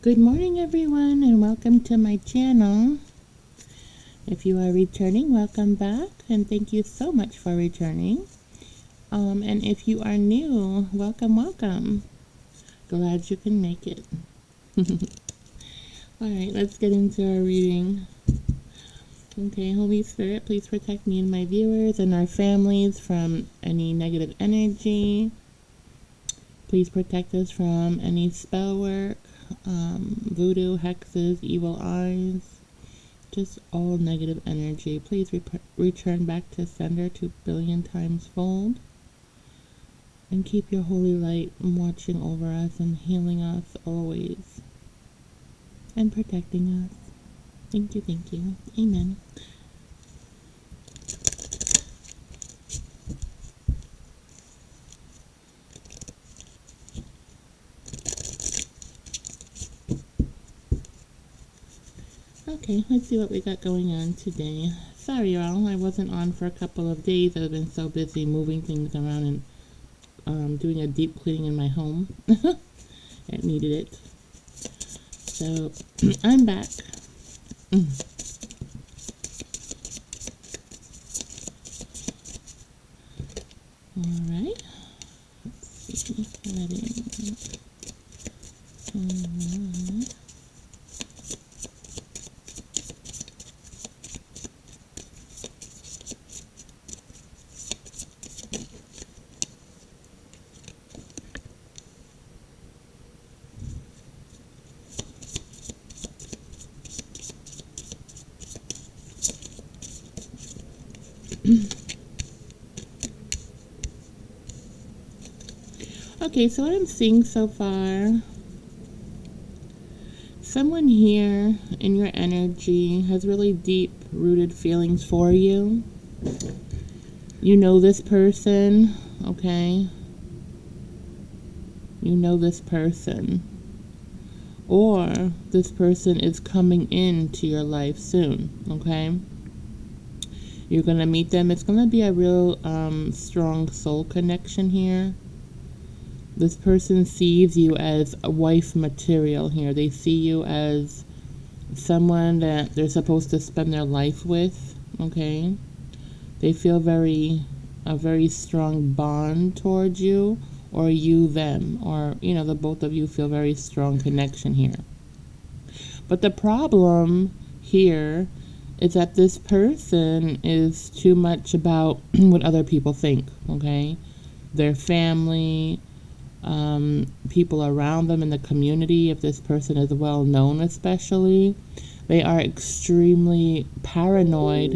Good morning, everyone, and welcome to my channel. If you are returning, welcome back, and thank you so much for returning. And if you are new, welcome. Glad you can make it. Alright, let's get into our reading. Okay, Holy Spirit, please protect me and my viewers and our families from any negative energy. Please protect us from any spell work, voodoo, hexes, evil eyes, just all negative energy. Please return back to sender 2,000,000,000 times fold. And keep your holy light watching over us and healing us always. And protecting us. Thank you. Amen. Okay, let's see what we got going on today. Sorry, y'all, I wasn't on for a couple of days. I've been so busy moving things around and doing a deep cleaning in my home. It needed it. So, I'm back. Alright. Let's see. Okay, so what I'm seeing so far, someone here in your energy has really deep rooted feelings for you. You know this person, okay? You know this person. Or this person is coming into your life soon, okay? You're going to meet them. It's going to be a real strong soul connection here. This person sees you as a wife material here. They see you as someone that they're supposed to spend their life with, okay? They feel a very strong bond towards you, or you them, or, you know, the both of you feel very strong connection here. But the problem here is that this person is too much about what other people think, okay? Their family, people around them in the community, if this person is well known especially, they are extremely paranoid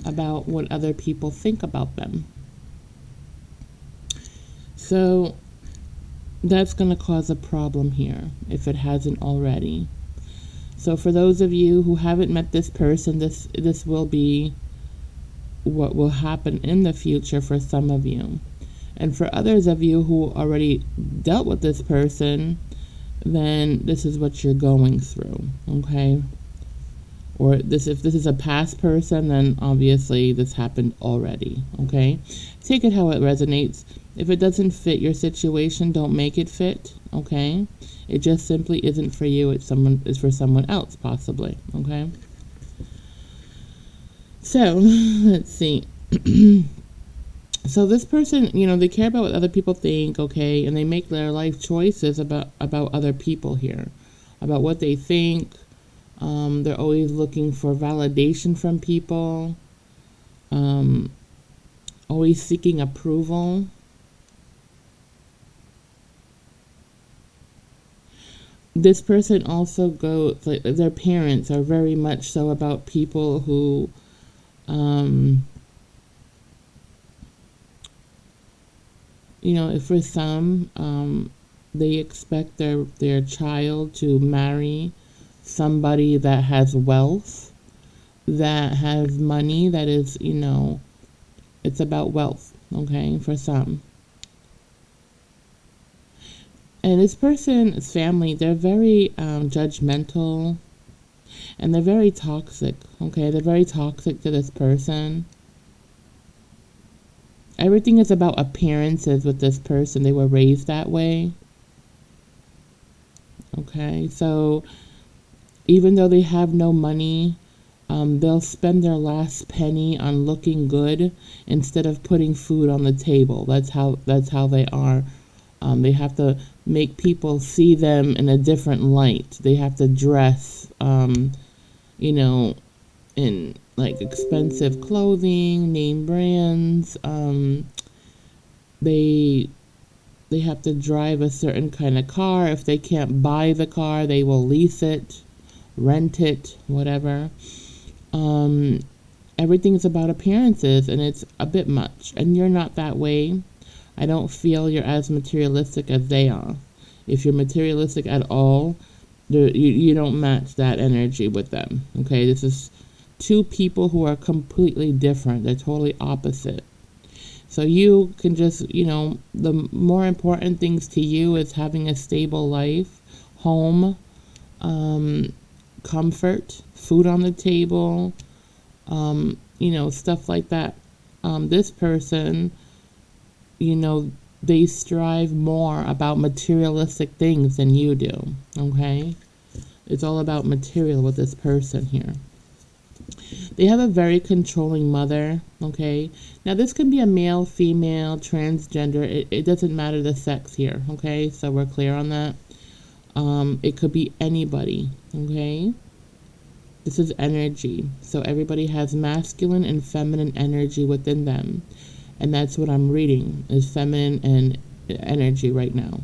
about what other people think about them. So that's going to cause a problem here if it hasn't already. So for those of you who haven't met this person, this will be what will happen in the future for some of you. And for others of you who already dealt with this person, then this is what you're going through, okay? Or if this is a past person, then obviously this happened already, okay? Take it how it resonates. If it doesn't fit your situation, don't make it fit, okay? It just simply isn't for you. It's for someone else, possibly, okay? So, let's see. So this person, you know, they care about what other people think, okay, and they make their life choices about other people here, about what they think. They're always looking for validation from people, always seeking approval. This person also goes, like, their parents are very much so about people who, you know, for some, they expect their child to marry somebody that has wealth, that has money, that is, you know, it's about wealth, okay, for some. And this person's family, they're very judgmental, and they're very toxic, okay? They're very toxic to this person. Everything is about appearances with this person. They were raised that way. Okay, so even though they have no money, they'll spend their last penny on looking good instead of putting food on the table. That's how they are. They have to make people see them in a different light. They have to dress, you know, in like expensive clothing, name brands. They they have to drive a certain kind of car. If they can't buy the car, they will lease it, rent it, whatever. Um, Everything's about appearances, and it's a bit much. And you're not that way. I don't feel you're as materialistic as they are. If you're materialistic at all, you don't match that energy with them. Okay, this is two people who are completely different. They're totally opposite. So you can just, the more important things to you is having a stable life, home, comfort, food on the table, stuff like that. This person, they strive more about materialistic things than you do, okay? It's all about material with this person here. They have a very controlling mother, okay? Now, this can be a male, female, transgender. It doesn't matter the sex here, okay? So we're clear on that. It could be anybody, okay? This is energy. So everybody has masculine and feminine energy within them. And that's what I'm reading, is feminine and energy right now.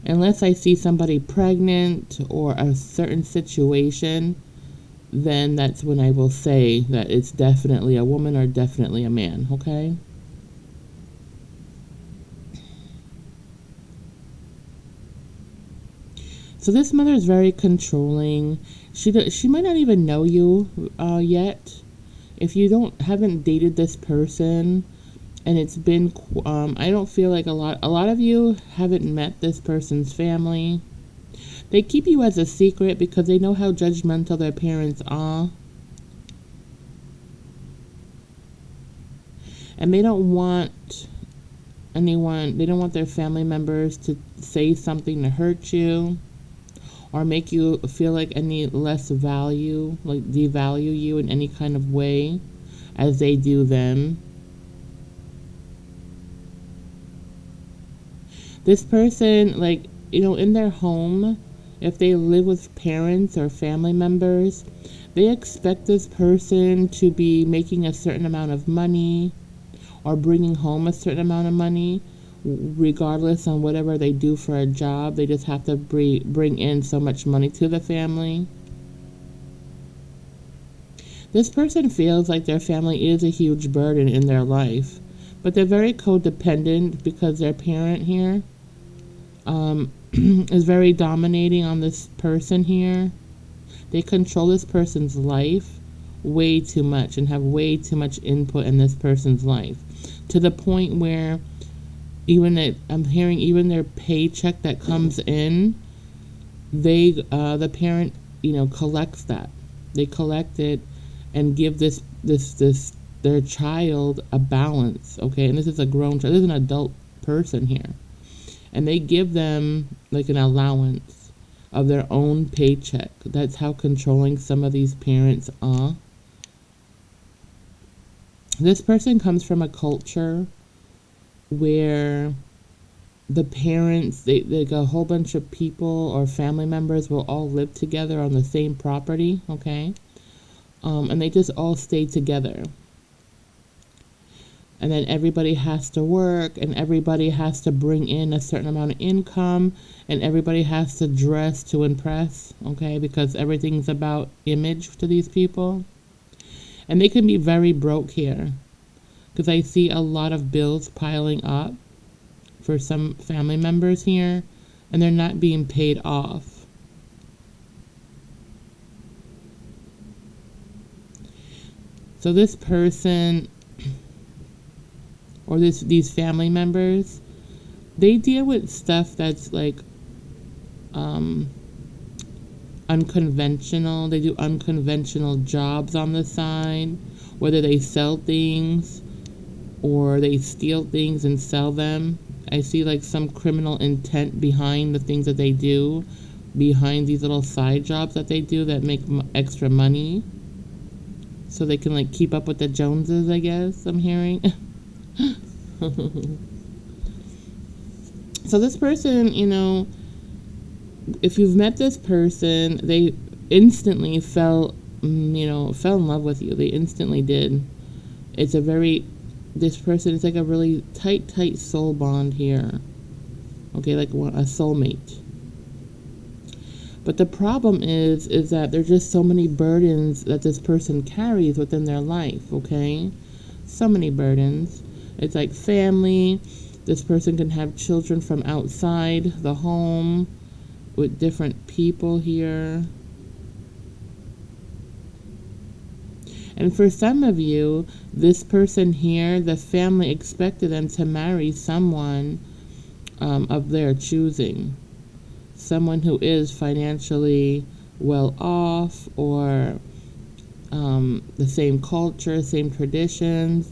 Unless I see somebody pregnant or a certain situation, then that's when I will say that it's definitely a woman or definitely a man, okay? So this mother is very controlling. She might not even know you yet. If you haven't dated this person, and it's been, I don't feel like a lot of you haven't met this person's family. They keep you as a secret because they know how judgmental their parents are. And they don't want their family members to say something to hurt you or make you feel like any less value, like devalue you in any kind of way as they do them. This person, in their home, if they live with parents or family members, they expect this person to be making a certain amount of money or bringing home a certain amount of money, regardless on whatever they do for a job. They just have to bring in so much money to the family. This person feels like their family is a huge burden in their life, but they're very codependent because their parent here is very dominating on this person here. They control this person's life way too much and have way too much input in this person's life, to the point where I'm hearing even their paycheck that comes in, the parent, collects that. They collect it and give their child a balance, okay? And this is a grown child. This is an adult person here. And they give them like an allowance of their own paycheck. That's how controlling some of these parents are. This person comes from a culture where the parents, like a whole bunch of people or family members will all live together on the same property, okay? And they just all stay together. And then everybody has to work, and everybody has to bring in a certain amount of income, and everybody has to dress to impress, okay? Because everything's about image to these people. And they can be very broke here, because I see a lot of bills piling up for some family members here, and they're not being paid off. So this person, or these family members, they deal with stuff that's like unconventional. They do unconventional jobs on the side, whether they sell things or they steal things and sell them. I see like some criminal intent behind the things that they do, behind these little side jobs that they do that make extra money, so they can like keep up with the Joneses, I guess I'm hearing. So this person, if you've met this person, they instantly fell in love with you. They instantly did. This person is like a really tight soul bond here. Okay, like a soulmate. But the problem is that there's just so many burdens that this person carries within their life, okay? So many burdens. It's like family. This person can have children from outside the home with different people here. And for some of you, this person here, the family expected them to marry someone of their choosing. Someone who is financially well off, or the same culture, same traditions.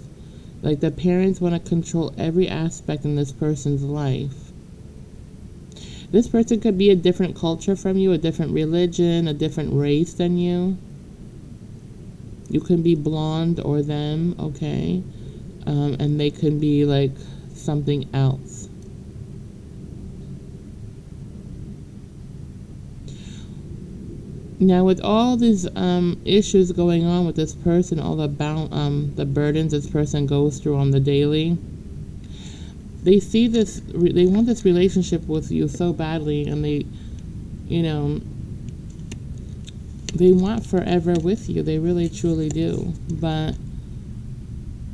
Like the parents want to control every aspect in this person's life. This person could be a different culture from you, a different religion, a different race than you. You can be blonde or them, okay? And they can be like something else. Now, with all these issues going on with this person, all the burdens this person goes through on the daily, they see this. They want this relationship with you so badly, and they want forever with you. They really, truly do. But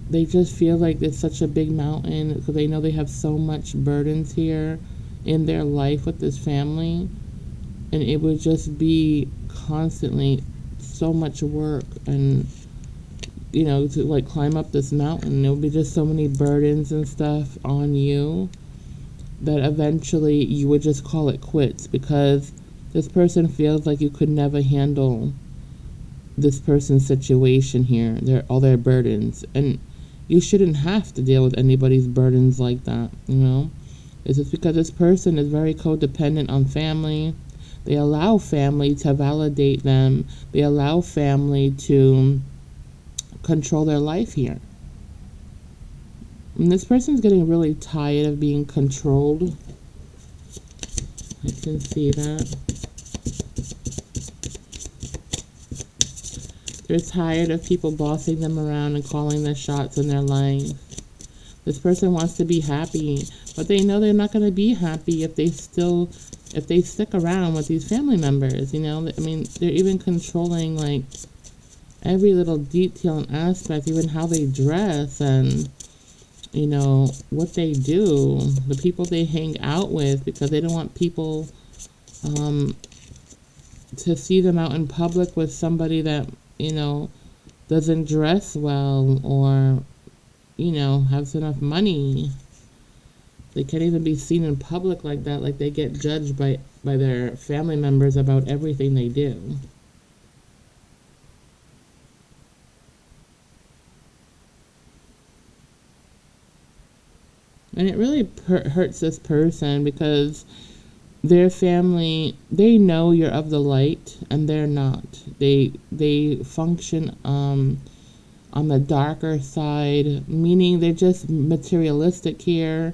they just feel like it's such a big mountain because they know they have so much burdens here in their life with this family, and it would just be constantly so much work, and to like climb up this mountain. It would be just so many burdens and stuff on you that eventually you would just call it quits, because this person feels like you could never handle this person's situation here, all their burdens. And you shouldn't have to deal with anybody's burdens like that, It's just because this person is very codependent on family. They allow family to validate them. They allow family to control their life here. And this person's getting really tired of being controlled. I can see that. They're tired of people bossing them around and calling the shots in their life. This person wants to be happy, but they know they're not going to be happy if they stick around with these family members, I mean, they're even controlling like every little detail and aspect, even how they dress and, what they do, the people they hang out with, because they don't want people to see them out in public with somebody that, doesn't dress well or, has enough money. They can't even be seen in public like that. Like they get judged by their family members about everything they do. And it really hurts this person because their family, they know you're of the light and they're not. They function on the darker side, meaning they're just materialistic here.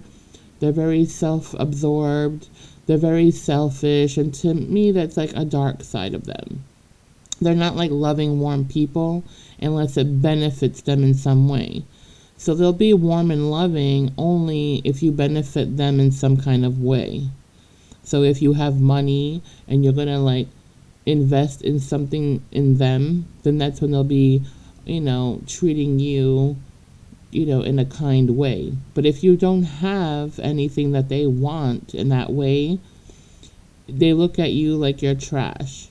They're very self-absorbed. They're very selfish. And to me, that's like a dark side of them. They're not like loving, warm people unless it benefits them in some way. So they'll be warm and loving only if you benefit them in some kind of way. So if you have money and you're going to like invest in something in them, then that's when they'll be, treating you, in a kind way. But if you don't have anything that they want in that way, they look at you like you're trash.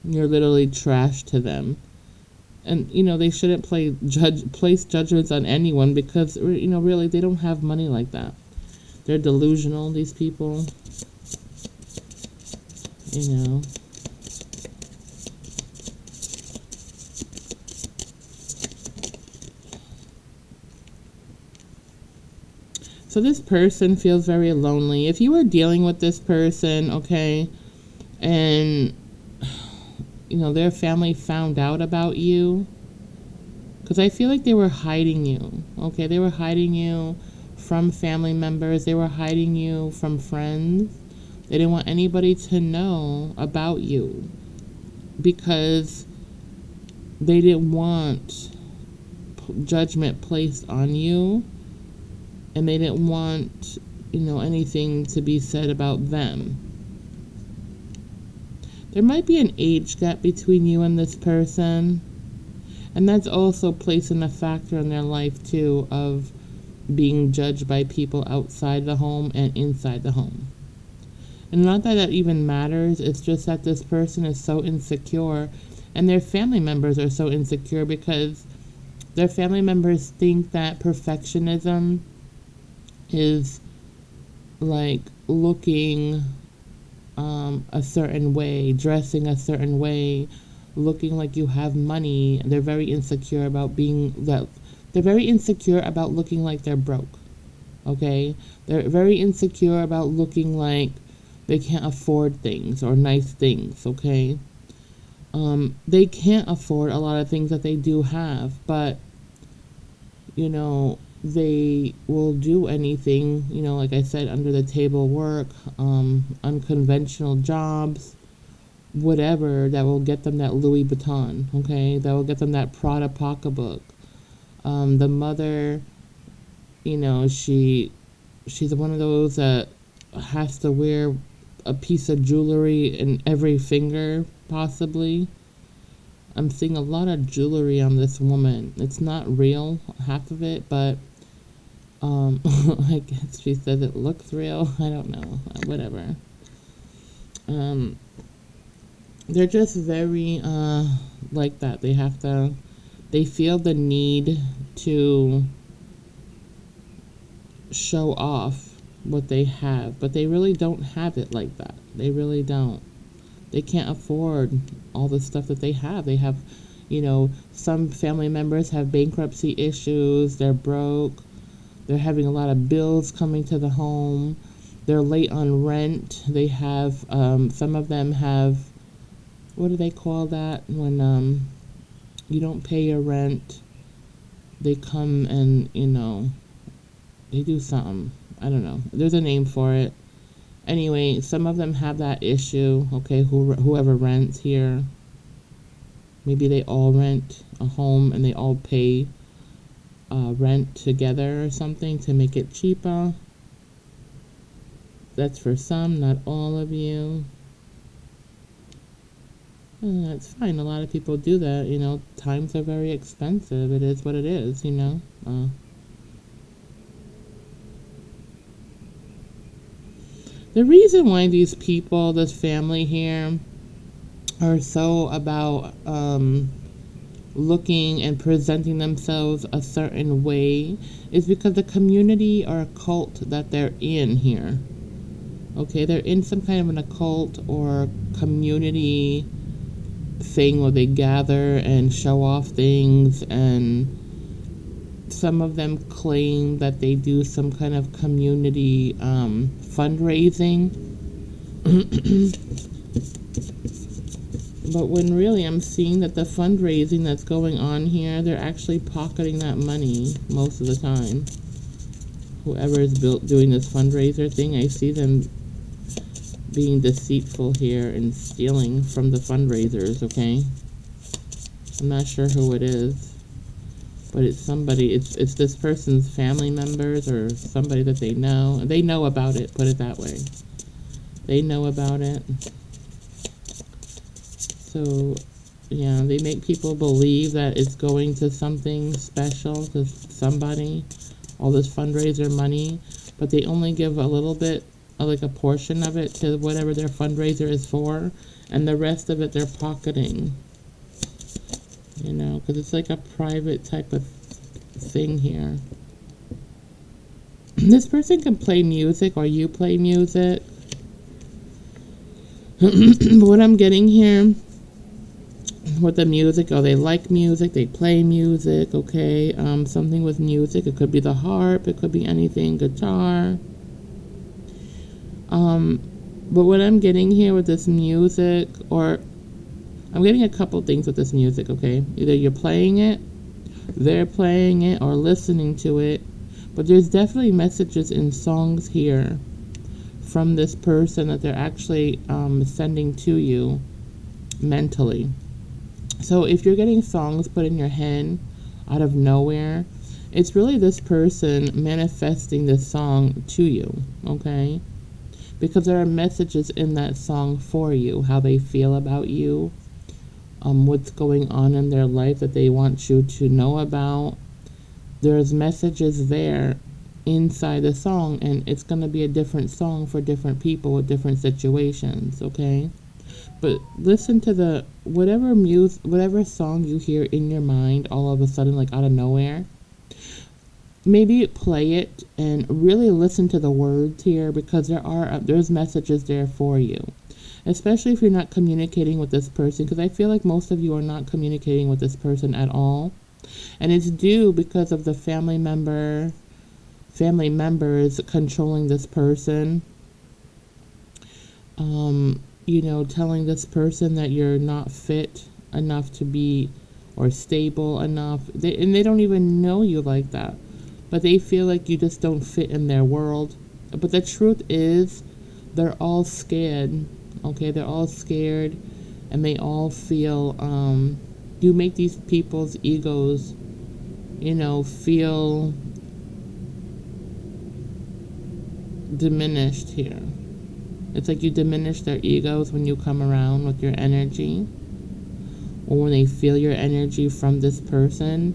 You're literally trash to them. And, they shouldn't place judgments on anyone because, really, they don't have money like that. They're delusional, these people. So this person feels very lonely. If you were dealing with this person, okay, and their family found out about you, because I feel like they were hiding you, okay? They were hiding you from family members. They were hiding you from friends. They didn't want anybody to know about you because they didn't want judgment placed on you, and they didn't want, anything to be said about them. There might be an age gap between you and this person, and that's also placing a factor in their life too, of being judged by people outside the home and inside the home. And not that that even matters, it's just that this person is so insecure, and their family members are so insecure because their family members think that perfectionism is like looking a certain way, dressing a certain way, looking like you have money. They're very insecure about they're very insecure about looking like they're broke. Okay? They're very insecure about looking like they can't afford things or nice things, okay? They can't afford a lot of things that they do have, but they will do anything, like I said, under the table work, unconventional jobs, whatever that will get them that Louis Vuitton, okay? That will get them that Prada pocketbook. The mother, she's one of those that has to wear a piece of jewelry in every finger, possibly. I'm seeing a lot of jewelry on this woman. It's not real, half of it, but I guess she says it looks real. I don't know. Whatever. They're just very like that. They feel the need to show off what they have, but they really don't have it like that. They really don't. They can't afford all the stuff that they have. They have, some family members have bankruptcy issues. They're broke. They're having a lot of bills coming to the home. They're late on rent. They have, some of them have, what do they call that? When you don't pay your rent, they come and, they do something. I don't know. There's a name for it. Anyway, some of them have that issue, okay, whoever rents here. Maybe they all rent a home and they all pay rent together or something to make it cheaper. That's for some, not all of you. That's fine. A lot of people do that, Times are very expensive. It is what it is, The reason why these people, this family here, are so about looking and presenting themselves a certain way is because the community or a cult that they're in here. Okay, they're in some kind of an occult or community thing where they gather and show off things, and some of them claim that they do some kind of community fundraising. But when really I'm seeing that the fundraising that's going on here, they're actually pocketing that money most of the time. Whoever is doing this fundraiser thing, I see them being deceitful here and stealing from the fundraisers, okay? I'm not sure who it is, but it's somebody, it's this person's family members or somebody that they know. They know about it, put it that way. They know about it. So, yeah, they make people believe that it's going to something special, to somebody, all this fundraiser money, but they only give a little bit, like a portion of it to whatever their fundraiser is for, and the rest of it they're pocketing. Because it's like a private type of thing here. This person can play music, or you play music. What I'm getting here with the music, or they like music, they play music, okay? Something with music. It could be the harp, it could be anything, guitar. But what I'm getting here with this music, or I'm getting a couple things with this music, okay? Either you're playing it, they're playing it, or listening to it. But there's definitely messages in songs here from this person that they're actually sending to you mentally. So if you're getting songs put in your head out of nowhere, it's really this person manifesting this song to you, okay? Because there are messages in that song for you, how they feel about you, what's going on in their life that they want you to know about. There's messages there inside the song, and it's going to be a different song for different people with different situations, okay? But listen to the whatever song you hear in your mind all of a sudden, like out of nowhere. Maybe play it and really listen to the words here, because there's messages there for you, especially if you're not communicating with this person, because I feel like most of you are not communicating with this person at all, and it's due because of the family members controlling this person, telling this person that you're not fit enough to be, or stable enough. They don't even know you like that, but they feel like you just don't fit in their world. But the truth is, they're all scared, okay? They're all scared, and they all feel, you make these people's egos, feel diminished here. It's like you diminish their egos when you come around with your energy, or when they feel your energy from this person.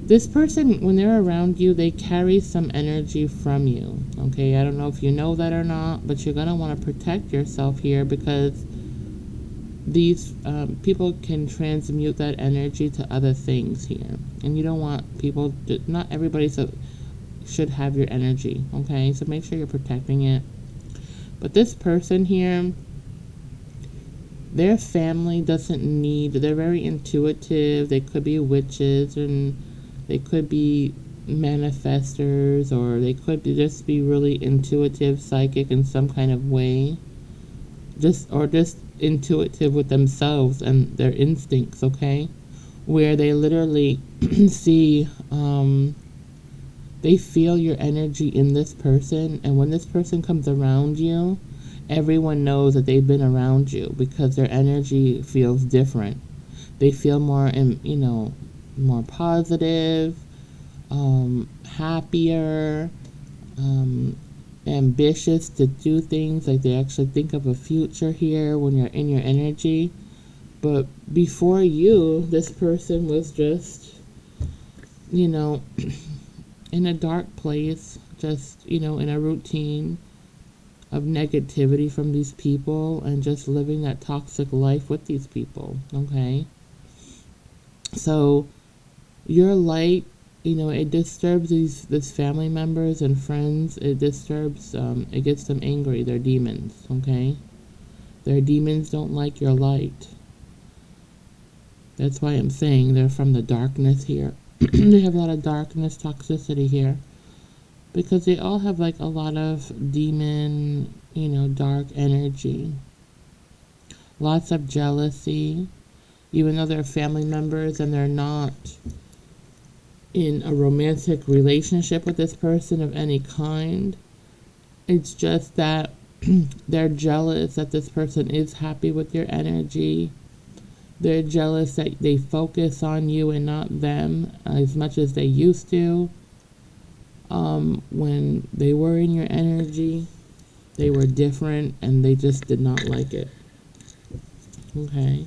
This person, when they're around you, they carry some energy from you, okay? I don't know if you know that or not, but you're going to want to protect yourself here, because these people can transmute that energy to other things here. And you don't want people not everybody should have your energy, okay? So make sure you're protecting it. But this person here, their family they're very intuitive. They could be witches, and they could be manifestors, or they could just be really intuitive, psychic in some kind of way. Just intuitive with themselves and their instincts, okay? Where they literally see, they feel your energy in this person, and when this person comes around you, everyone knows that they've been around you, because their energy feels different. They feel more, more positive, happier, ambitious to do things. Like they actually think of a future here when you're in your energy. But before you, this person was just, in a dark place, just, in a routine of negativity from these people, and just living that toxic life with these people, okay? So your light, it disturbs this family members and friends. It disturbs, it gets them angry. They're demons, okay? Their demons don't like your light. That's why I'm saying they're from the darkness here. They have a lot of darkness, toxicity here, because they all have like a lot of demon, dark energy. Lots of jealousy, even though they're family members and they're not in a romantic relationship with this person of any kind. It's just that they're jealous that this person is happy with your energy. They're jealous that they focus on you and not them as much as they used to. When they were in your energy, they were different, and they just did not like it. Okay.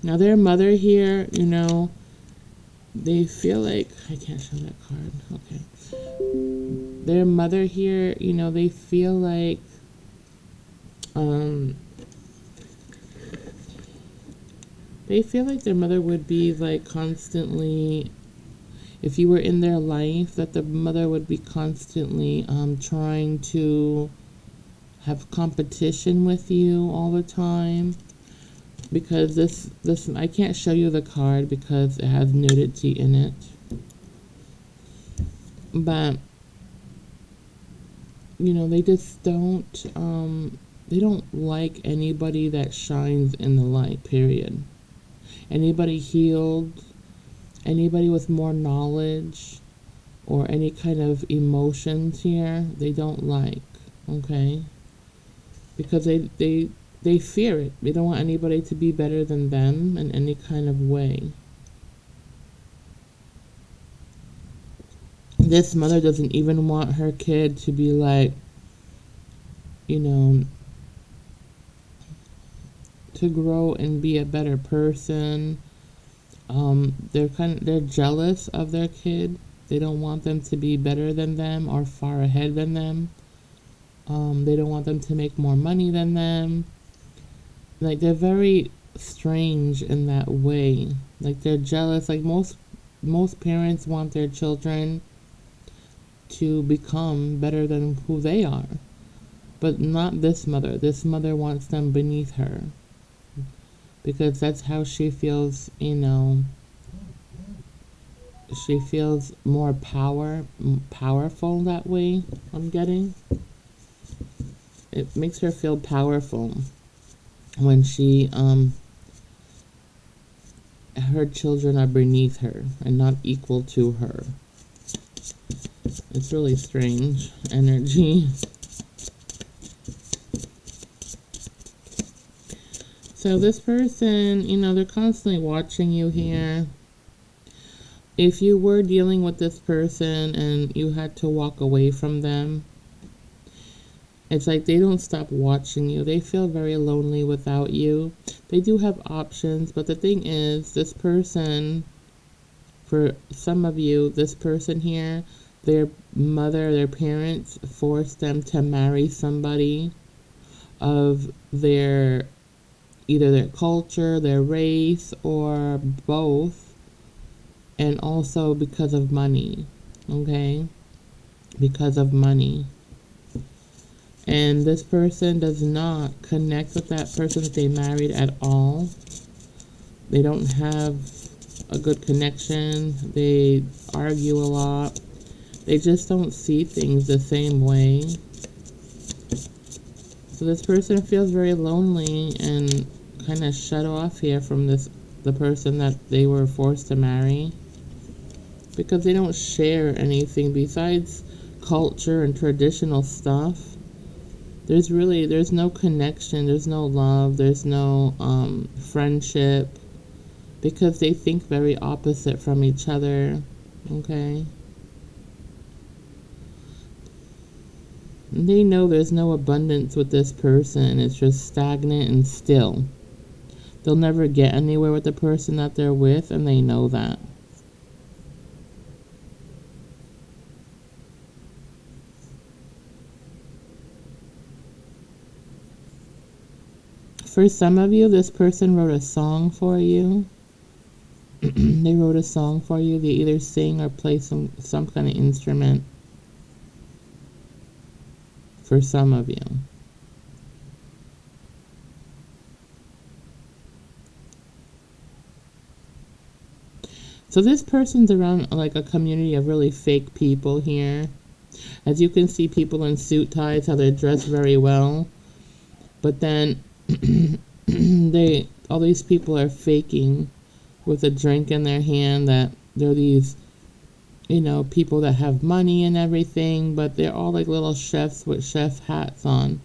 Now their mother here, they feel like, I can't show that card, okay. Their mother here, they feel like, their mother would be like constantly, if you were in their life, that the mother would be constantly trying to have competition with you all the time. Because this I can't show you the card because it has nudity in it. But you know, they just they don't like anybody that shines in the light, period. Anybody healed, anybody with more knowledge or any kind of emotions here, they don't like, okay? Because they fear it. They don't want anybody to be better than them in any kind of way. This mother doesn't even want her kid to be like, you know, to grow and be a better person. They're jealous of their kid. They don't want them to be better than them or far ahead than them. They don't want them to make more money than them. Like, they're very strange in that way. Like, they're jealous. Like, most parents want their children to become better than who they are. But not this mother. This mother wants them beneath her. Because that's how she feels, you know. She feels more powerful that way, I'm getting. It makes her feel powerful when her children are beneath her and not equal to her. It's really strange energy. So this person, you know, they're constantly watching you here. If you were dealing with this person and you had to walk away from them, it's like they don't stop watching you. They feel very lonely without you. They do have options, but the thing is, this person, for some of you, this person here, their mother, their parents forced them to marry somebody of either their culture, their race, or both, and also because of money, okay? Because of money. And this person does not connect with that person that they married at all. They don't have a good connection. They argue a lot. They just don't see things the same way. So this person feels very lonely and kind of shut off here from the person that they were forced to marry. Because they don't share anything besides culture and traditional stuff. There's no connection, there's no love, there's no friendship, because they think very opposite from each other, okay? They know there's no abundance with this person. It's just stagnant and still. They'll never get anywhere with the person that they're with, and they know that. For some of you, this person wrote a song for you. They wrote a song for you. They either sing or play some kind of instrument. For some of you. So this person's around like a community of really fake people here. As you can see, people in suit ties, how they're dressed very well. But then all these people are faking with a drink in their hand that they're these, you know, people that have money and everything, but they're all like little chefs with chef hats on.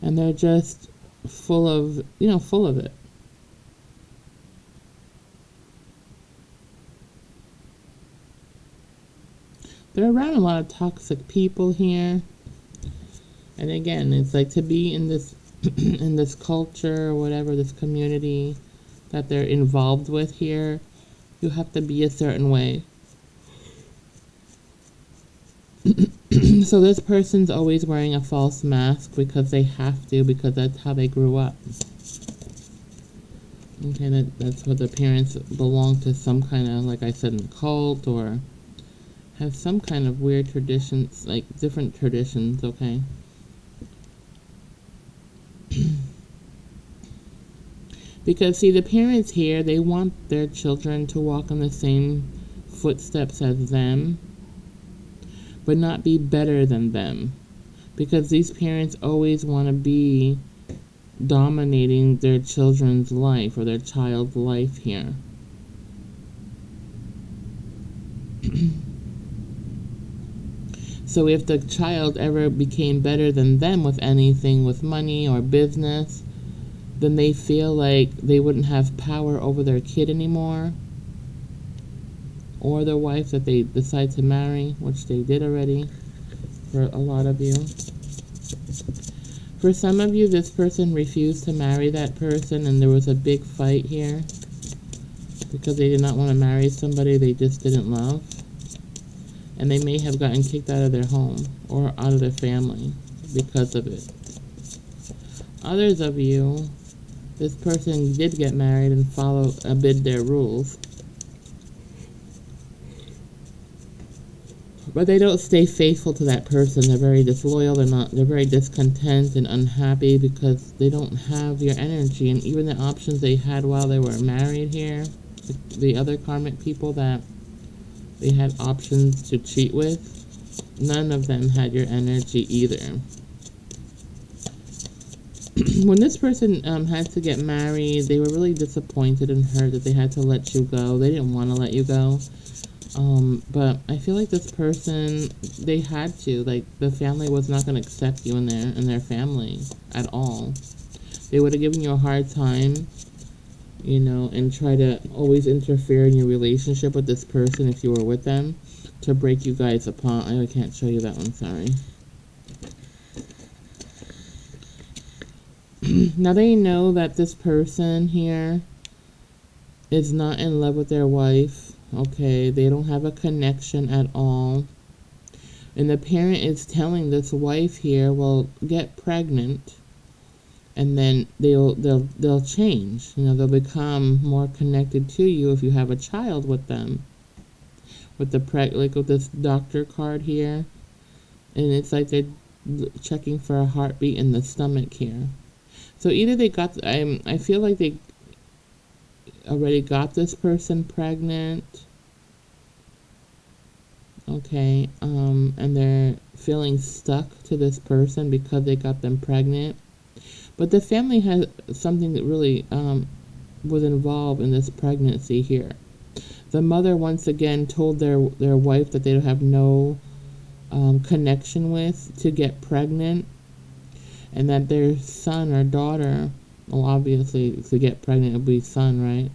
And they're just full of it. They're around a lot of toxic people here. And again, it's like to be in this in this culture or whatever, this community that they're involved with here, you have to be a certain way. So this person's always wearing a false mask because they have to, because that's how they grew up. Okay, that's what the parents belong to some kind of, like I said, in cult, or have some kind of weird traditions, like different traditions, okay? Because, see, the parents here, they want their children to walk in the same footsteps as them, but not be better than them. Because these parents always want to be dominating their children's life or their child's life here. So if the child ever became better than them with anything, with money or business, then they feel like they wouldn't have power over their kid anymore, or their wife that they decide to marry, which they did already for a lot of you. For some of you, this person refused to marry that person, and there was a big fight here because they did not want to marry somebody they just didn't love. And they may have gotten kicked out of their home or out of their family because of it. Others of you, this person did get married and obeyed their rules. But they don't stay faithful to that person. They're very disloyal. They're very discontent and unhappy because they don't have your energy. And even the options they had while they were married here, the other karmic people that they had options to cheat with, none of them had your energy either. When this person had to get married, they were really disappointed and hurt that they had to let you go. They didn't want to let you go. But I feel like this person, they had to. Like, the family was not going to accept you in their family at all. They would have given you a hard time, you know, and try to always interfere in your relationship with this person if you were with them to break you guys apart. I can't show you that one, sorry. Now they know that this person here is not in love with their wife. Okay, they don't have a connection at all. And the parent is telling this wife here, well, get pregnant, and then they'll change. You know, they'll become more connected to you if you have a child with them. With the like with this doctor card here, and it's like they're checking for a heartbeat in the stomach here. So either they got, I feel like they already got this person pregnant, okay, and they're feeling stuck to this person because they got them pregnant. But the family has something that really was involved in this pregnancy here. The mother once again told their wife that they don't have no connection with to get pregnant, and that their son or daughter, well, obviously to get pregnant it would be son, right?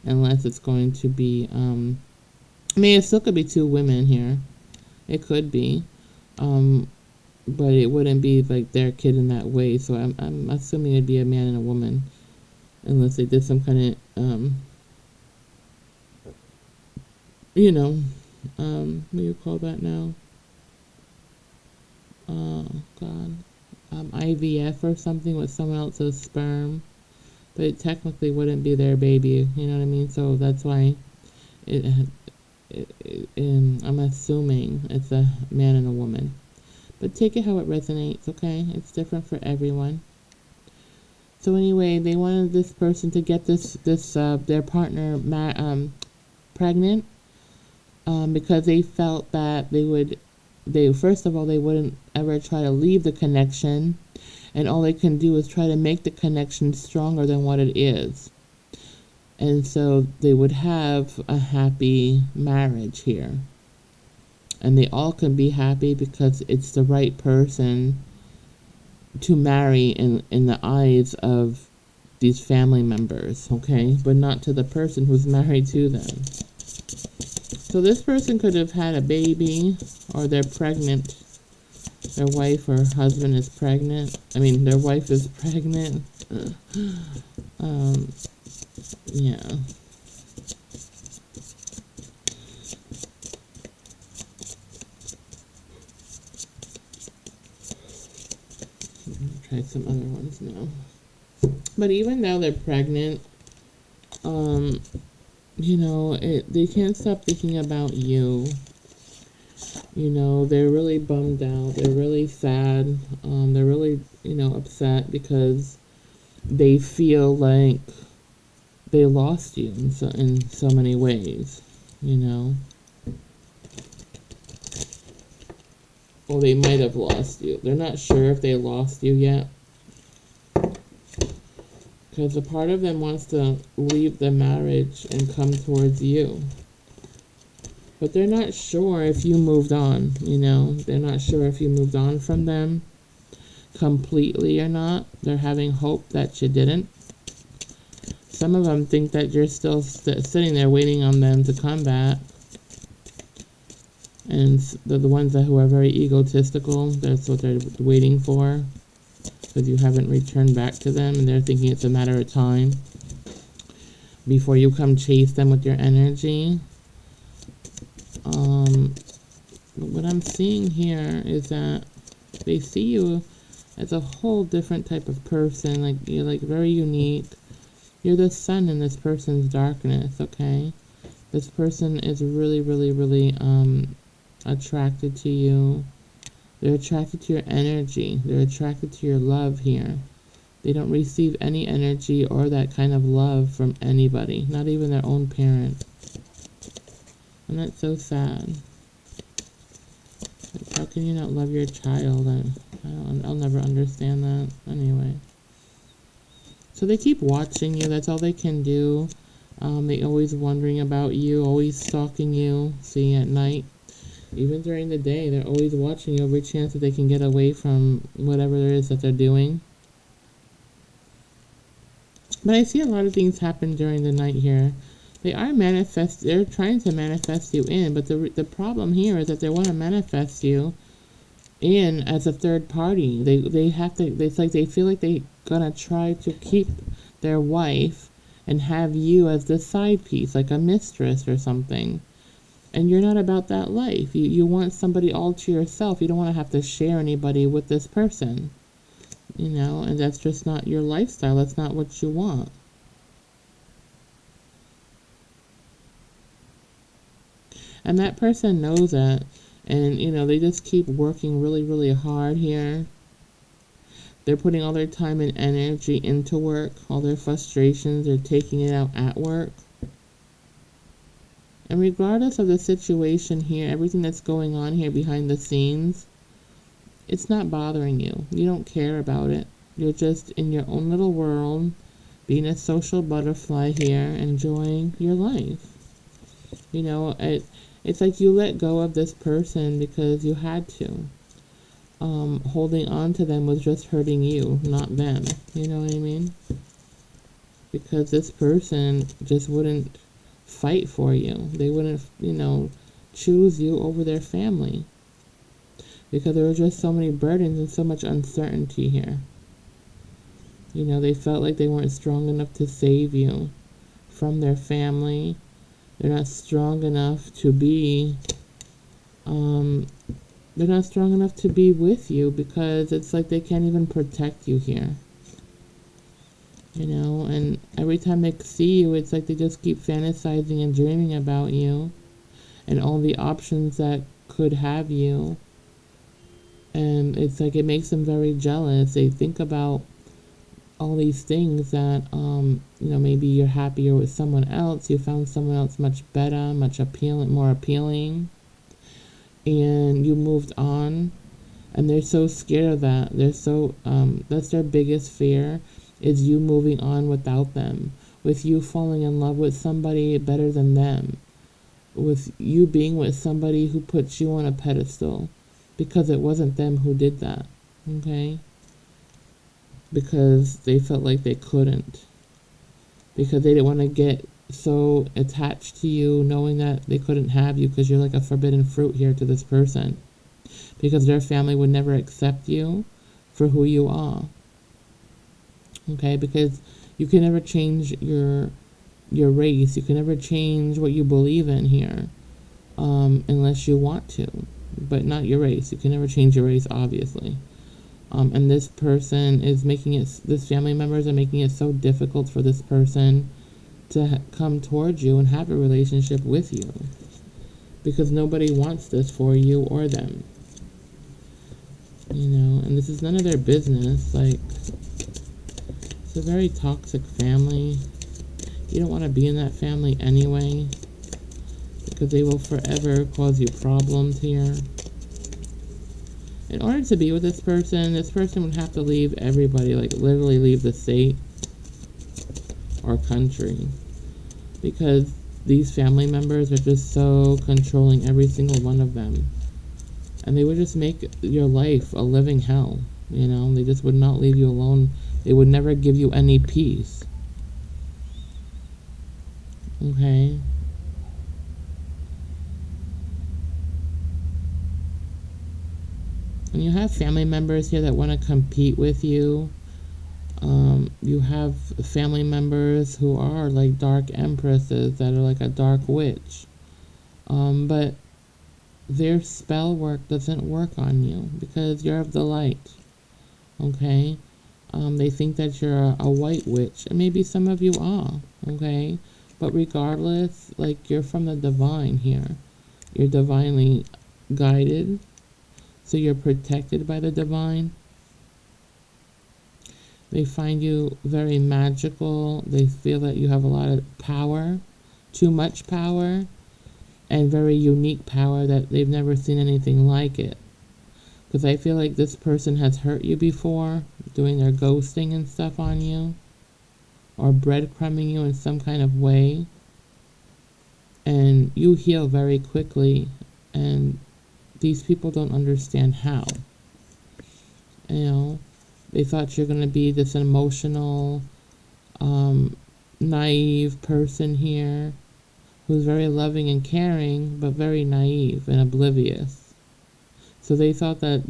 Unless it's going to be, I mean, it still could be two women here. It could be, but it wouldn't be like their kid in that way. So I'm assuming it'd be a man and a woman, unless they did some kind of, you know, what do you call that now? Oh God. IVF or something with someone else's sperm, but it technically wouldn't be their baby, you know what I mean? So that's why I'm assuming it's a man and a woman. But take it how it resonates, okay? It's different for everyone. So anyway, they wanted this person to get their partner pregnant, because they felt that first of all, they wouldn't ever try to leave the connection, and all they can do is try to make the connection stronger than what it is. And so they would have a happy marriage here. And they all can be happy because it's the right person to marry in the eyes of these family members, okay? But not to the person who's married to them. So this person could have had a baby, or they're pregnant. Their wife or husband is pregnant. I mean, their wife is pregnant. Yeah. Try some other ones now. But even though they're pregnant, um, they can't stop thinking about you. They're really bummed out. They're really sad. They're really, upset because they feel like they lost you in so many ways, you know. Or they might have lost you. They're not sure if they lost you yet. Because a part of them wants to leave the marriage and come towards you. But they're not sure if you moved on, They're not sure if you moved on from them completely or not. They're having hope that you didn't. Some of them think that you're still sitting there waiting on them to come back. And they're the ones who are very egotistical. That's what they're waiting for. Because you haven't returned back to them. And they're thinking it's a matter of time before you come chase them with your energy. What I'm seeing here is that they see you as a whole different type of person. Like, you're like very unique. You're the sun in this person's darkness, okay? This person is really, really, really attracted to you. They're attracted to your energy. They're attracted to your love here. They don't receive any energy or that kind of love from anybody, not even their own parent. And that's so sad. Like, how can you not love your child? I'll never understand that. Anyway. So they keep watching you. That's all they can do. They always wondering about you, always stalking you. See, at night, even during the day, they're always watching you every chance that they can get away from whatever it is that they're doing. But I see a lot of things happen during the night here. They're trying to manifest you in, but the problem here is that they want to manifest you in as a third party. It's like they feel like they're gonna try to keep their wife and have you as the side piece, like a mistress or something. And you're not about that life. You want somebody all to yourself. You don't want to have to share anybody with this person. And that's just not your lifestyle. That's not what you want. And that person knows that. And, they just keep working really, really hard here. They're putting all their time and energy into work. All their frustrations, they're taking it out at work. And regardless of the situation here, everything that's going on here behind the scenes, it's not bothering you. You don't care about it. You're just in your own little world, being a social butterfly here, enjoying your life. It's like you let go of this person because you had to. Holding on to them was just hurting you, not them. You know what I mean? Because this person just wouldn't fight for you. They wouldn't, choose you over their family. Because there were just so many burdens and so much uncertainty here. They felt like they weren't strong enough to save you from their family. They're not strong enough to be, they're not strong enough to be with you because it's like they can't even protect you here. And every time they see you, it's like they just keep fantasizing and dreaming about you and all the options that could have you. And it's like it makes them very jealous. They think about all these things that, maybe you're happier with someone else. You found someone else much better, much more appealing. And you moved on. And they're so scared of that. That's their biggest fear, is you moving on without them. With you falling in love with somebody better than them. With you being with somebody who puts you on a pedestal. Because it wasn't them who did that. Okay? Because they felt like they couldn't. Because they didn't want to get so attached to you, knowing that they couldn't have you because you're like a forbidden fruit here to this person. Because their family would never accept you for who you are. Okay? Because you can never change your race. You can never change what you believe in here. Unless you want to. But not your race. You can never change your race, obviously. And this person is this family members are making it so difficult for this person to come towards you and have a relationship with you, because nobody wants this for you or them. And this is none of their business. Like, it's a very toxic family. You don't want to be in that family anyway, because they will forever cause you problems here. In order to be with this person would have to leave everybody, like literally leave the state or country, because these family members are just so controlling, every single one of them. And they would just make your life a living hell. They just would not leave you alone. They would never give you any peace. Okay? And you have family members here that want to compete with you. You have family members who are like dark empresses, that are like a dark witch. But their spell work doesn't work on you, because you're of the light. Okay? They think that you're a white witch, and maybe some of you are. Okay? But regardless, like, you're from the divine here. You're divinely guided. So you're protected by the divine. They find you very magical. They feel that you have a lot of power, too much power, and very unique power that they've never seen anything like it. Because I feel like this person has hurt you before, doing their ghosting and stuff on you, or breadcrumbing you in some kind of way. And you heal very quickly, and these people don't understand how. They thought you're going to be this emotional, naive person here, who's very loving and caring, but very naive and oblivious. So they thought that,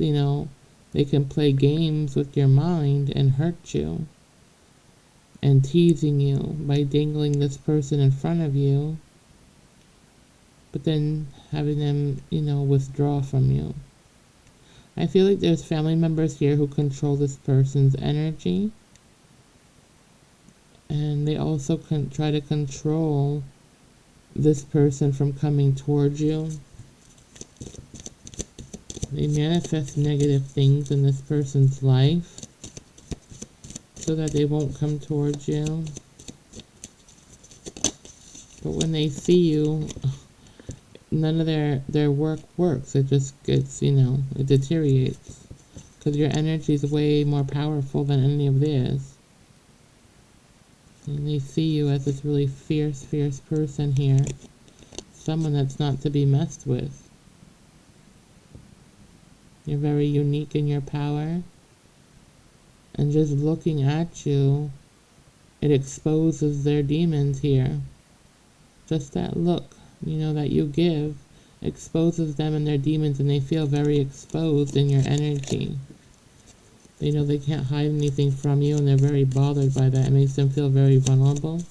they can play games with your mind and hurt you, and teasing you by dangling this person in front of you, but then having them, withdraw from you. I feel like there's family members here who control this person's energy, and they also try to control this person from coming towards you. They manifest negative things in this person's life so that they won't come towards you. But when they see you, none of their work works. It just gets, it deteriorates. Because your energy is way more powerful than any of theirs. And they see you as this really fierce person here. Someone that's not to be messed with. You're very unique in your power. And just looking at you, it exposes their demons here. Just that look, that you give exposes them and their demons, and they feel very exposed in your energy. They know they can't hide anything from you, and they're very bothered by that. It makes them feel very vulnerable.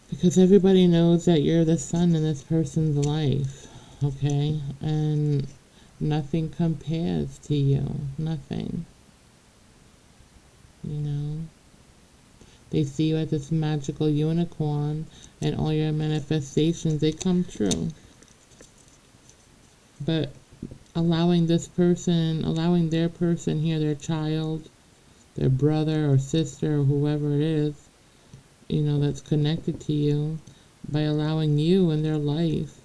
Because everybody knows that you're the sun in this person's life, okay? And nothing compares to you. Nothing. They see you as this magical unicorn, and all your manifestations, they come true. But allowing their person here, their child, their brother or sister or whoever it is, that's connected to you, by allowing you in their life,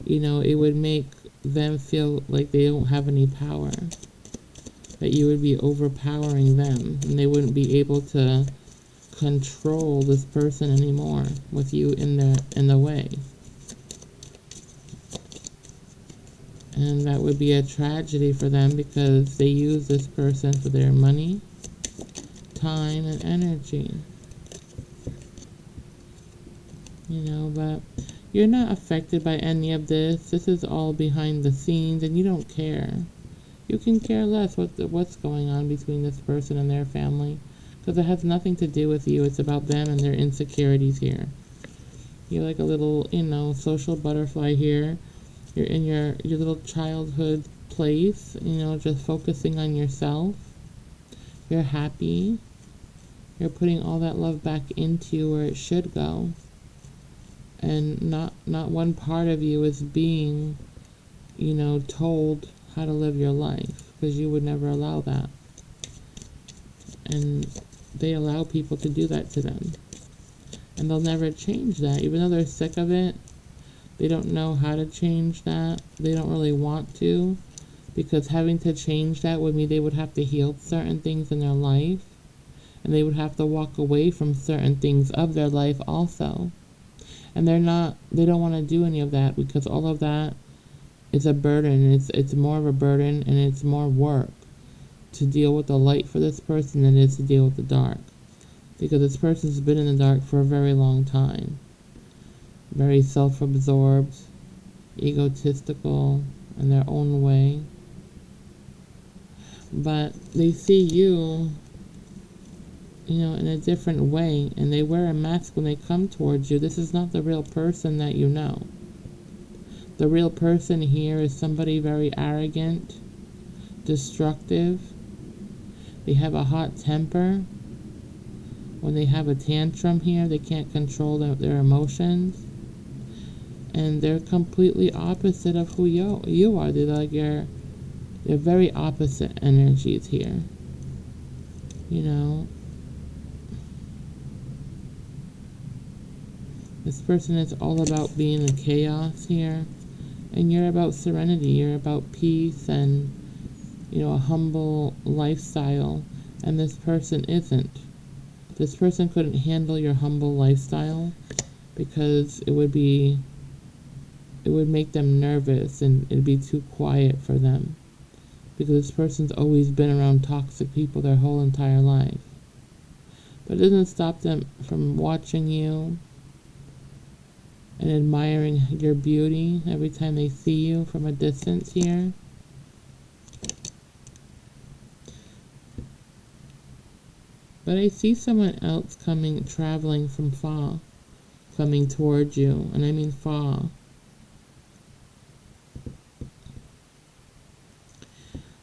it would make them feel like they don't have any power. That you would be overpowering them, and they wouldn't be able to control this person anymore with you in the way. And that would be a tragedy for them, because they use this person for their money, time, and energy. But you're not affected by any of this. This is all behind the scenes, and you don't care. You can care less what's going on between this person and their family, because it has nothing to do with you. It's about them and their insecurities here. You're like a little, social butterfly here. You're in your little childhood place, just focusing on yourself. You're happy. You're putting all that love back into you where it should go. And not one part of you is being, told how to live your life, because you would never allow that. And they allow people to do that to them. And they'll never change that. Even though they're sick of it, they don't know how to change that. They don't really want to, because having to change that would mean they would have to heal certain things in their life, and they would have to walk away from certain things of their life also. And they don't want to do any of that, because all of that is a burden. It's more of a burden, and it's more work to deal with the light for this person than it is to deal with the dark. Because this person's been in the dark for a very long time. Very self-absorbed, egotistical in their own way. But they see you, in a different way, and they wear a mask when they come towards you. This is not the real person that you know. The real person here is somebody very arrogant, destructive. They have a hot temper. When they have a tantrum here, they can't control their emotions. And they're completely opposite of who you are. They're very opposite energies here. This person is all about being in chaos here. And you're about serenity. You're about peace and, a humble lifestyle. And this person isn't. This person couldn't handle your humble lifestyle, because it would make them nervous, and it'd be too quiet for them, because this person's always been around toxic people their whole entire life. But it doesn't stop them from watching you and admiring your beauty every time they see you from a distance here. But I see someone else traveling from far, coming towards you, and I mean far.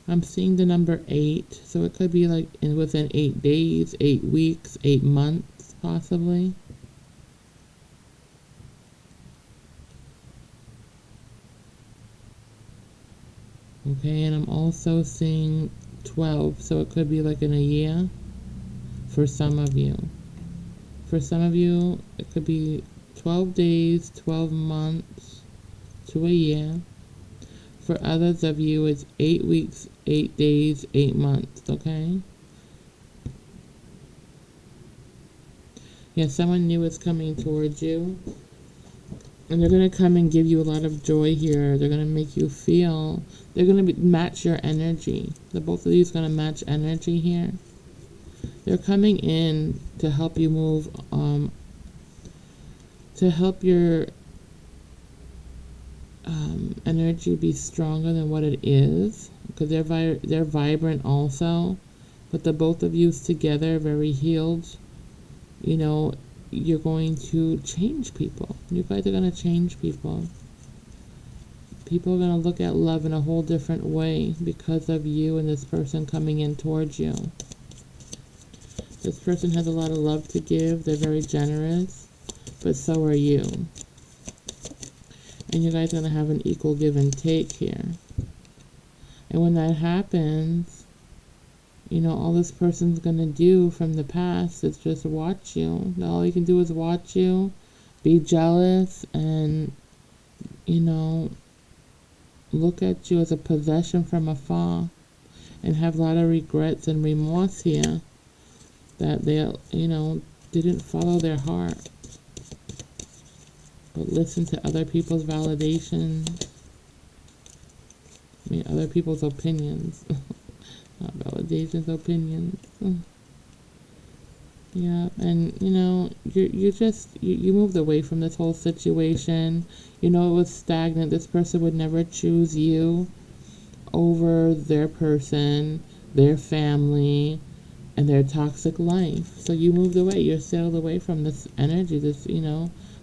I'm seeing the number 8, so it could be like within 8 days, 8 weeks, 8 months, possibly. Okay, and I'm also seeing 12, so it could be like in a year for some of you. For some of you, it could be 12 days, 12 months to a year. For others of you, it's 8 weeks, 8 days, 8 months, okay? Yeah, someone new is coming towards you. And they're going to come and give you a lot of joy here. They're going to make you feel, they're going to match your energy. The both of you is going to match energy here. They're coming in to help you move, to help your energy be stronger than what it is, because they're vibrant also. But the both of you together, very healed. You're going to change people. You guys are going to change people. People are going to look at love in a whole different way because of you and this person coming in towards you. This person has a lot of love to give. They're very generous, but so are you. And you guys are going to have an equal give and take here. And when that happens, all this person's going to do from the past is just watch you. All you can do is watch you, be jealous, and, look at you as a possession from afar, and have a lot of regrets and remorse here that they, didn't follow their heart, but listen to other people's validation. Other people's opinions. Not validations, opinions. Yeah, and you moved away from this whole situation. It was stagnant. This person would never choose you over their person, their family, and their toxic life. So you moved away. You sailed away from this energy, this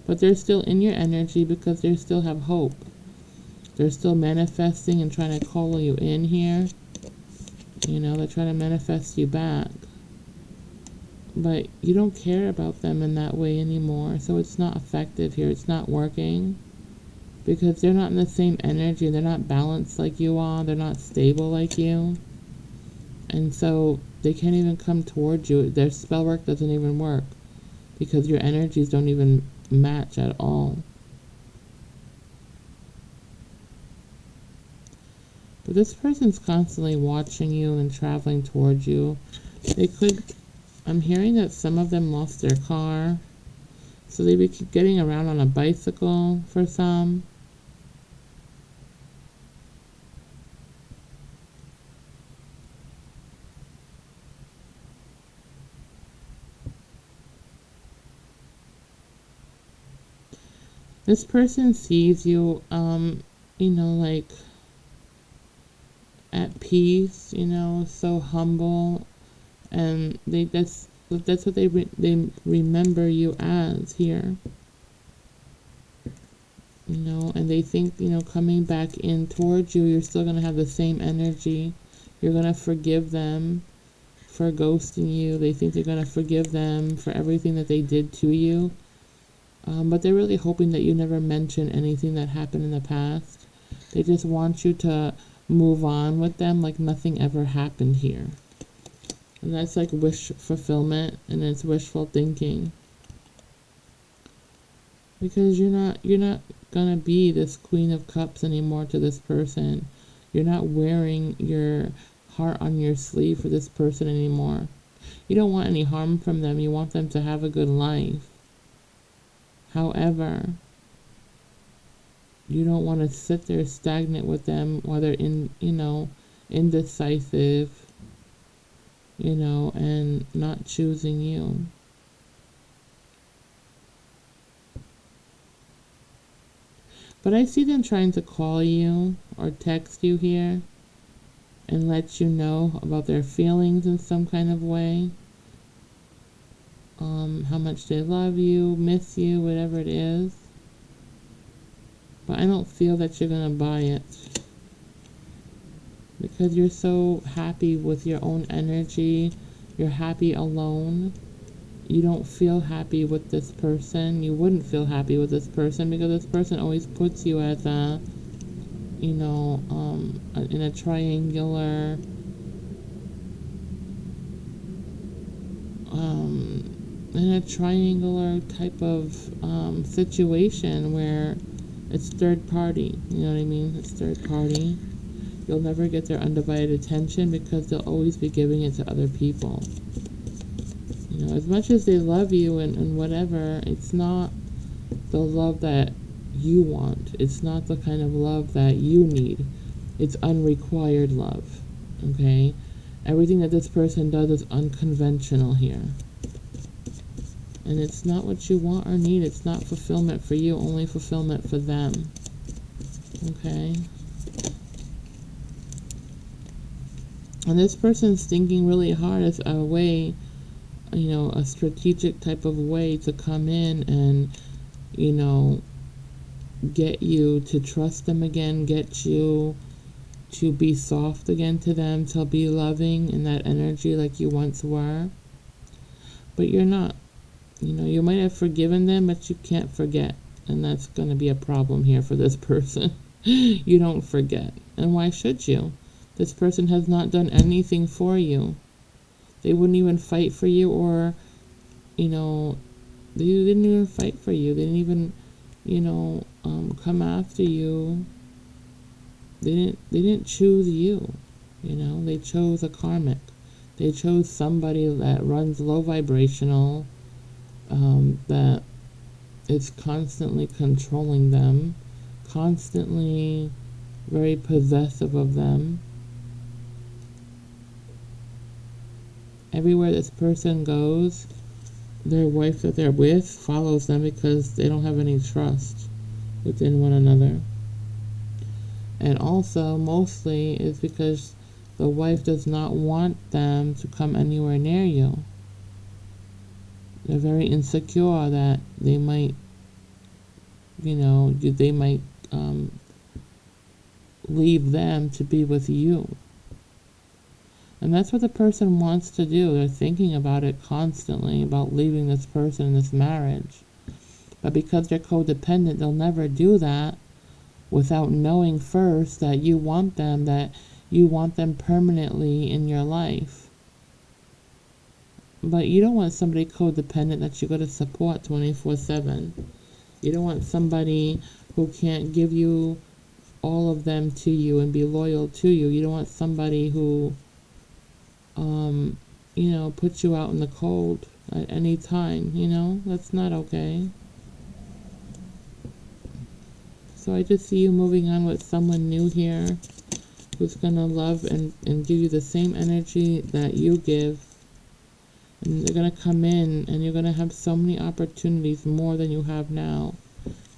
But they're still in your energy because they still have hope. They're still manifesting and trying to call you in here. You know, they're trying to manifest you back. But you don't care about them in that way anymore. So it's not effective here. It's not working. Because they're not in the same energy. They're not balanced like you are. They're not stable like you. And so they can't even come towards you. Their spell work doesn't even work. Because your energies don't even match at all. But this person's constantly watching you and traveling towards you. They could, I'm hearing that some of them lost their car. So they be getting around on a bicycle for some. This person sees you, you know, like at peace, you know, so humble, and that's what they remember you as here, you know, and they think, you know, coming back in towards you, you're still gonna have the same energy. You're gonna forgive them for ghosting you. They think you're gonna forgive them for everything that they did to you. But they're really hoping that you never mention anything that happened in the past. They just want you to move on with them like nothing ever happened here. And that's like wish fulfillment, and it's wishful thinking. Because you're not gonna be this Queen of Cups anymore to this person. You're not wearing your heart on your sleeve for this person anymore. You don't want any harm from them. You want them to have a good life. However, you don't want to sit there stagnant with them while they're indecisive, you know, and not choosing you. But I see them trying to call you or text you here and let you know about their feelings in some kind of way. How much they love you, miss you, whatever it is. But I don't feel that you're gonna buy it. Because you're so happy with your own energy. You're happy alone. You don't feel happy with this person. You wouldn't feel happy with this person because this person always puts you as a, you know, in a triangular, type of situation where it's third party. You know what I mean? It's third party. You'll never get their undivided attention because they'll always be giving it to other people. You know, as much as they love you and whatever, it's not the love that you want. It's not the kind of love that you need. It's unrequired love. Okay? Everything that this person does is unconventional here. And it's not what you want or need. It's not fulfillment for you, only fulfillment for them. Okay? And this person's thinking really hard as a way, you know, a strategic type of way to come in and, you know, get you to trust them again, get you to be soft again to them, to be loving in that energy like you once were. But you're not. You know, you might have forgiven them, but you can't forget. And that's going to be a problem here for this person. You don't forget. And why should you? This person has not done anything for you. They wouldn't even fight for you, or, you know, they didn't even fight for you. They didn't even, you know, come after you. They didn't choose you. You know, they chose a karmic. They chose somebody that runs low vibrational, that is constantly controlling them, constantly very possessive of them. Everywhere this person goes, their wife that they're with follows them because they don't have any trust within one another. And also, mostly, is because the wife does not want them to come anywhere near you. They're very insecure that they might, they might leave them to be with you. And that's what the person wants to do. They're thinking about it constantly, about leaving this person in this marriage. But because they're codependent, they'll never do that without knowing first that you want them permanently in your life. But you don't want somebody codependent that you got to support 24/7. You don't want somebody who can't give you all of them to you and be loyal to you. You don't want somebody who puts you out in the cold at any time. That's not okay. So I just see you moving on with someone new here who's going to love and give you the same energy that you give. And they're going to come in and you're going to have so many opportunities more than you have now,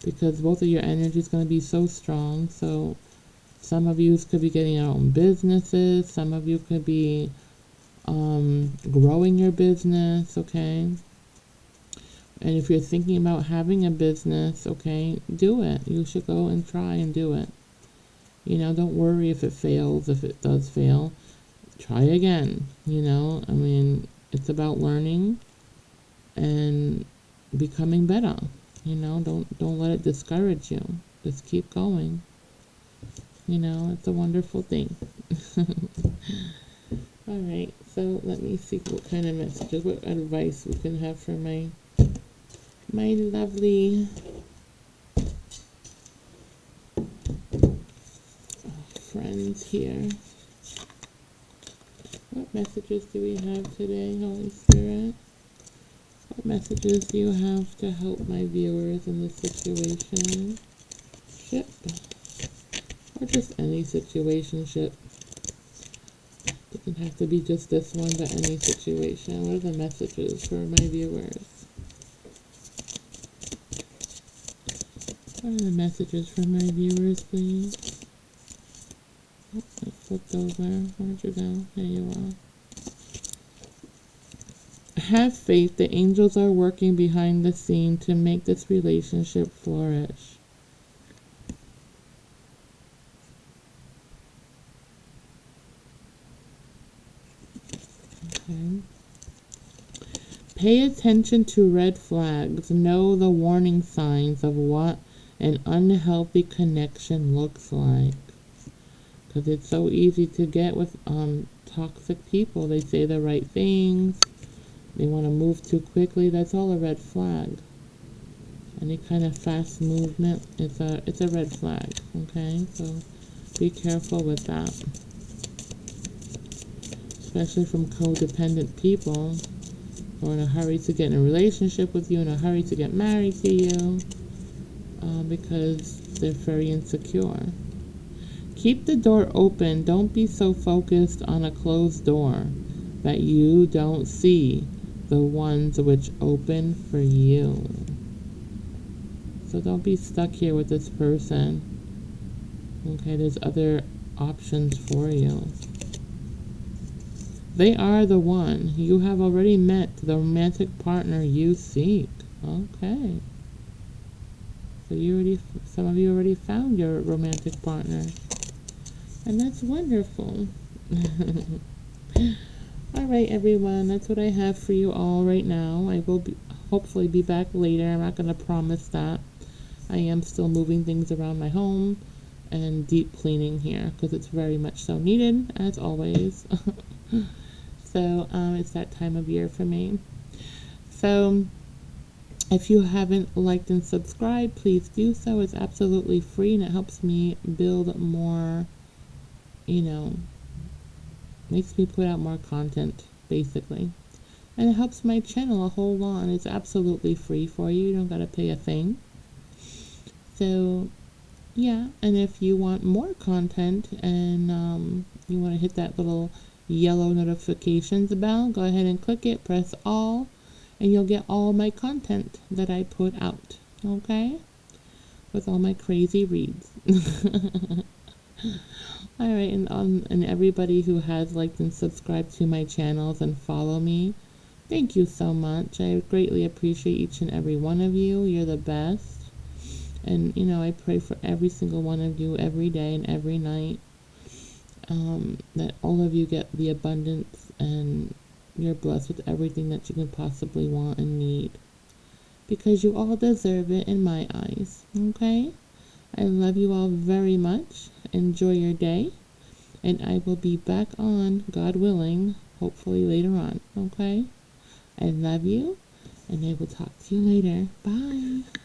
because both of your energy is going to be so strong. So some of you could be getting your own businesses. Some of you could be growing your business, okay? And if you're thinking about having a business, okay, do it. You should go and try and do it. Don't worry if it fails. If it does fail, try again. It's about learning and becoming better. Don't let it discourage you. Just keep going. It's a wonderful thing. All right, so let me see what kind of messages, what advice we can have for my lovely friends here. What messages do we have today, Holy Spirit? What messages do you have to help my viewers in this situation? Ship. Or just any situationship. Doesn't have to be just this one, but any situation. What are the messages for my viewers? What are the messages for my viewers, please? Oh, I flipped over. Where'd you go? There you are. Have faith. The angels are working behind the scene to make this relationship flourish. Okay. Pay attention to red flags. Know the warning signs of what an unhealthy connection looks like. Because it's so easy to get with toxic people. They say the right things. They want to move too quickly. That's all a red flag. Any kind of fast movement, it's a red flag. Okay, so be careful with that. Especially from codependent people who are in a hurry to get in a relationship with you, in a hurry to get married to you, because they're very insecure. Keep the door open. Don't be so focused on a closed door that you don't see the ones which open for you. So don't be stuck here with this person. Okay, there's other options for you. They are the one. You have already met the romantic partner you seek. Okay. So some of you already found your romantic partner. And that's wonderful. All right, everyone. That's what I have for you all right now. I will hopefully be back later. I'm not going to promise that. I am still moving things around my home and deep cleaning here because it's very much so needed, as always. So it's that time of year for me. So if you haven't liked and subscribed, please do so. It's absolutely free and it helps me build more, makes me put out more content, basically. And it helps my channel a whole lot. It's absolutely free for you. You don't gotta pay a thing. So yeah, and if you want more content and you want to hit that little yellow notifications bell, go ahead and click it, press all, and you'll get all my content that I put out, okay? With all my crazy reads. All right, and everybody who has liked and subscribed to my channels and follow me, thank you so much. I greatly appreciate each and every one of you. You're the best. And, you know, I pray for every single one of you every day and every night, that all of you get the abundance and you're blessed with everything that you can possibly want and need. Because you all deserve it in my eyes, okay? I love you all very much. Enjoy your day. And I will be back on, God willing, hopefully later on, okay? I love you, and I will talk to you later. Bye.